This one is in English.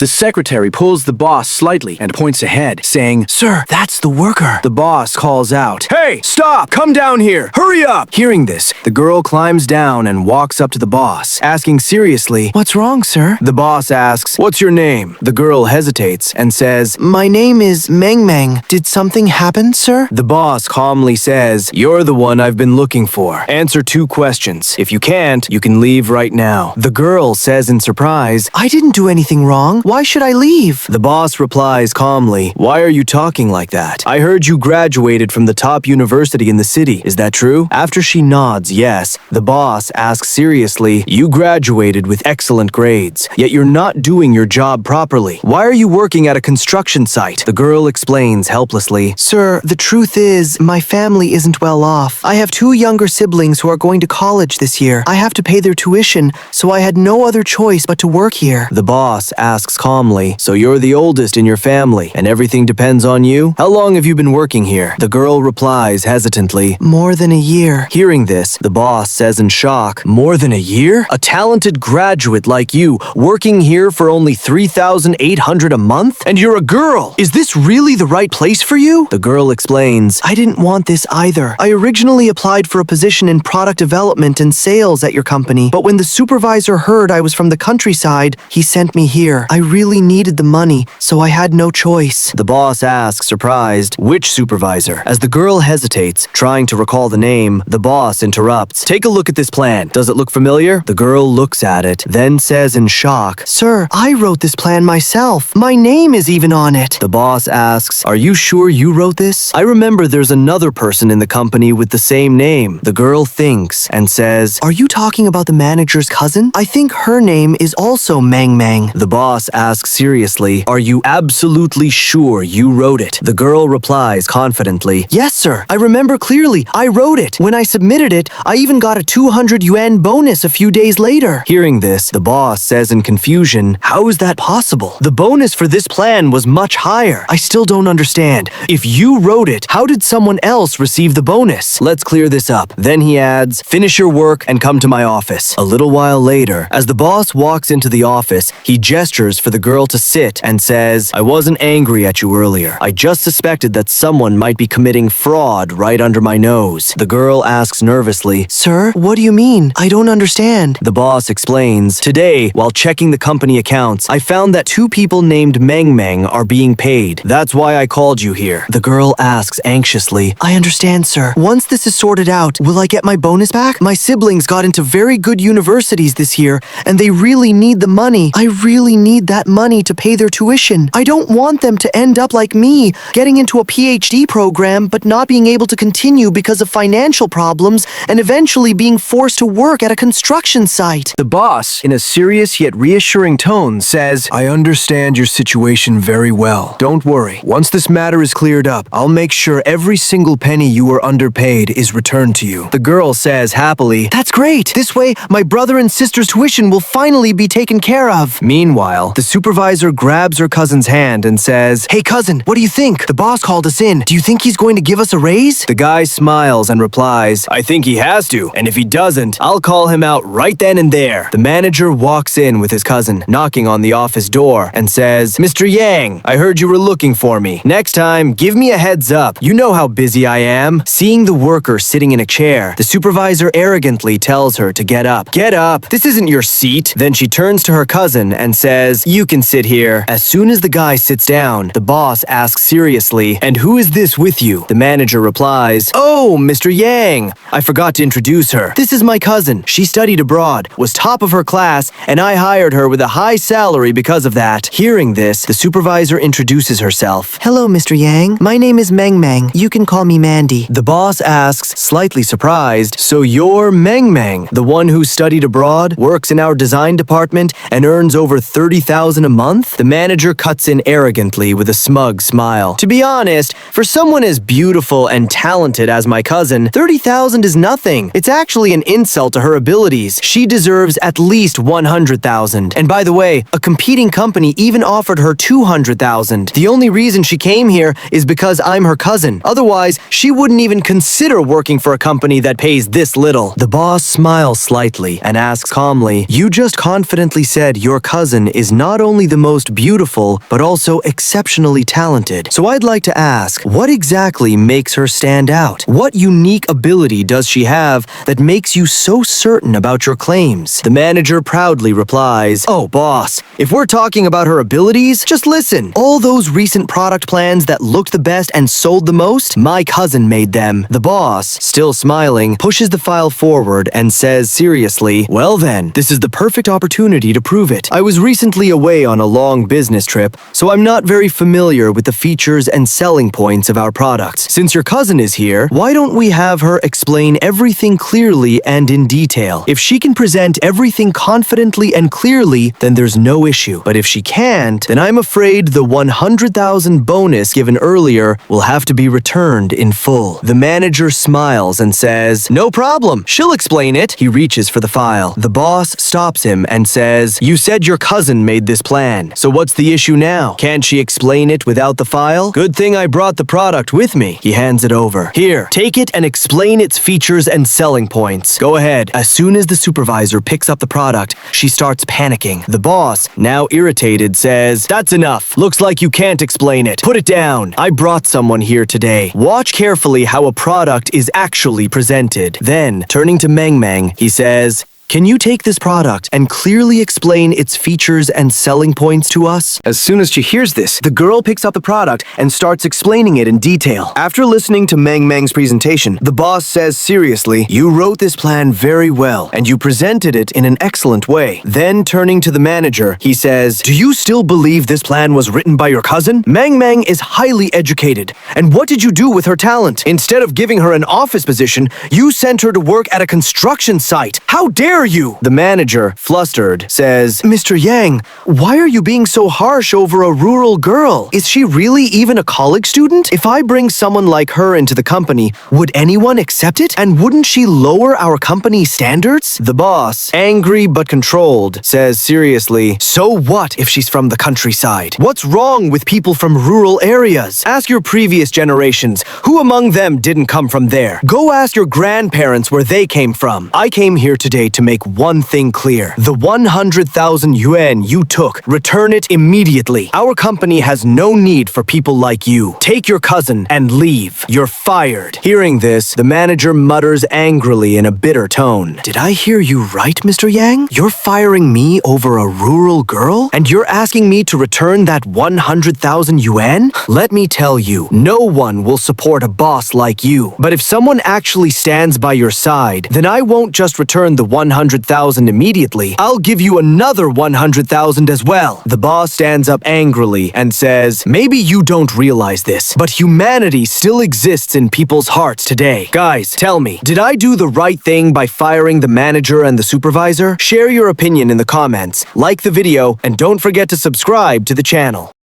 The secretary pulls the boss slightly and points ahead, saying, "Sir, that's the worker." The boss calls out, "Hey, stop! Come down here! Hurry up!" Hearing this, the girl climbs down and walks up to the boss, asking seriously, "What's wrong, sir?" The boss asks, "What's your name?" The girl hesitates and says, "My name is Meng Meng. Did something happen, sir?" The boss calmly says, "You're the one I've been looking for. Answer 2 questions. If you can't, you can leave right now." The girl says in surprise, "I didn't do anything wrong. Why should I leave?" The boss replies calmly, "Why are you talking like that? I heard you graduated from the top university in the city. Is that true?" After she nods yes, the boss asks seriously, "You graduated with excellent grades, yet you're not doing your job properly. Why are you working at a construction site?" The girl explains helplessly, "Sir, the truth is, my family isn't well off. I have 2 younger siblings who are going to college this year. I have to pay their tuition, so I had no other choice but to work here." The boss asks calmly, "So you're the oldest in your family, and everything depends on you? How long have you been working here?" The girl replies hesitantly, "More than a year." Hearing this, the boss says in shock, "More than a year? A talented graduate like you, working here for only $3,800 a month? And you're a girl! Is this really the right place for you?" The girl explains, "I didn't want this either. I originally applied for a position in product development and sales at your company, but when the supervisor heard I was from the countryside, he sent me here. I really needed the money, so I had no choice." The boss asks, surprised, "Which supervisor?" As the girl hesitates, trying to recall the name, the boss interrupts, "Take a look at this plan. Does it look familiar?" The girl looks at it, then says in shock, "Sir, I wrote this plan myself. My name is even on it." The boss asks, "Are you sure you wrote this? I remember there's another person in the company with the same name." The girl thinks and says, "Are you talking about the manager's cousin? I think her name is also Meng Meng." The boss asks seriously, "Are you absolutely sure you wrote it?" The girl replies confidently, "Yes, sir. I remember clearly. I wrote it. When I submitted it, I even got a 200 yuan bonus a few days later." Hearing this, the boss says in confusion, "How is that possible? The bonus for this plan was much higher. I still don't understand. If you wrote it, how did someone else receive the bonus? Let's clear this up." Then he adds, "Finish your work and come to my office." A little while later, as the boss walks into the office, he gestures for the girl to sit and says, "I wasn't angry at you earlier. I just suspected that someone might be committing fraud right under my nose." The girl asks nervously, "Sir, what do you mean? I don't understand." The boss explains, "Today, while checking the company accounts, I found that 2 people named Meng Meng are being paid. That's why I called you here." The girl asks anxiously, "I understand, sir. Once this is sorted out, will I get my bonus back? My siblings got into very good universities this year, and they really need the money. I really need that money to pay their tuition. I don't want them to end up like me, getting into a PhD program but not being able to continue because of financial problems and eventually being forced to work at a construction site." The boss, in a serious yet reassuring tone, says, "I understand your situation very well. Don't worry. Once this matter is cleared up, I'll make sure every single penny you were underpaid is returned to you." The girl says happily, "That's great. This way, my brother and sister's tuition will finally be taken care of." Meanwhile, the supervisor grabs her cousin's hand and says, "Hey cousin, what do you think? The boss called us in. Do you think he's going to give us a raise?" The guy smiles and replies, "I think he has to, and if he doesn't, I'll call him out right then and there." The manager walks in with his cousin, knocking on the office door, and says, "Mr. Yang, I heard you were looking for me. Next time, give me a heads up. You know how busy I am." Seeing the worker sitting in a chair, the supervisor arrogantly tells her to get up. "Get up! This isn't your seat." Then she turns to her cousin and says, "You can sit here." As soon as the guy sits down, the boss asks seriously, "And who is this with you?" The manager replies, "Oh, Mr. Yang. I forgot to introduce her. This is my cousin. She studied abroad, was top of her class, and I hired her with a high salary because of that." Hearing this, the supervisor introduces herself. "Hello, Mr. Yang. My name is Meng Meng. You can call me Mandy." The boss asks, slightly surprised, "So you're Meng Meng, the one who studied abroad, works in our design department, and earns over 30,000 a month?" The manager cuts in arrogantly with a smug smile. "To be honest, for someone as beautiful and talented as my cousin, 30,000 is nothing. It's actually an insult to her abilities. She deserves at least 100,000. And by the way, a competing company even offered her 200,000. The only reason she came here is because I'm her cousin. Otherwise, she wouldn't even consider working for a company that pays this little." The boss smiles slightly and asks calmly, "You just confidently said your cousin is not not only the most beautiful, but also exceptionally talented. So I'd like to ask, what exactly makes her stand out? What unique ability does she have that makes you so certain about your claims? The manager proudly replies, "Oh, boss, if we're talking about her abilities, just listen. All those recent product plans that looked the best and sold the most, my cousin made them." The boss, still smiling, pushes the file forward and says seriously, "Well then, this is the perfect opportunity to prove it. I was recently away on a long business trip, so I'm not very familiar with the features and selling points of our products. Since your cousin is here, why don't we have her explain everything clearly and in detail? If she can present everything confidently and clearly, then there's no issue. But if she can't, then I'm afraid the 100,000 bonus given earlier will have to be returned in full." The manager smiles and says, "No problem, she'll explain it." He reaches for the file. The boss stops him and says, "You said your cousin made this plan, so what's the issue now? Can't she explain it without the file? Good thing I brought the product with me." He hands it over. "Here, take it and explain its features and selling points. Go ahead." As soon as the supervisor picks up the product, she starts panicking. The boss, now irritated, says, "That's enough. Looks like you can't explain it. Put it down. I brought someone here today. Watch carefully how a product is actually presented." Then, turning to Meng Meng, he says, "Can you take this product and clearly explain its features and selling points to us?" As soon as she hears this, the girl picks up the product and starts explaining it in detail. After listening to Meng Meng's presentation, the boss says seriously, "You wrote this plan very well, and you presented it in an excellent way." Then, turning to the manager, he says, "Do you still believe this plan was written by your cousin? Meng Meng is highly educated, and what did you do with her talent? Instead of giving her an office position, you sent her to work at a construction site. How dare you?" The manager, flustered, says, "Mr. Yang, why are you being so harsh over a rural girl? Is she really even a college student? If I bring someone like her into the company, would anyone accept it? And wouldn't she lower our company standards?" The boss, angry but controlled, says seriously, "So what if she's from the countryside? What's wrong with people from rural areas? Ask your previous generations, who among them didn't come from there? Go ask your grandparents where they came from. I came here today to make one thing clear. The 100,000 yuan you took, return it immediately. Our company has no need for people like you. Take your cousin and leave. You're fired." Hearing this, the manager mutters angrily in a bitter tone, "Did I hear you right, Mr. Yang? You're firing me over a rural girl? And you're asking me to return that 100,000 yuan? Let me tell you, no one will support a boss like you. But if someone actually stands by your side, then I won't just return the 100,000 immediately. I'll give you another 100,000 as well." The boss stands up angrily and says, "Maybe you don't realize this, but humanity still exists in people's hearts today. Guys, tell me, did I do the right thing by firing the manager and the supervisor? Share your opinion in the comments, like the video, and don't forget to subscribe to the channel."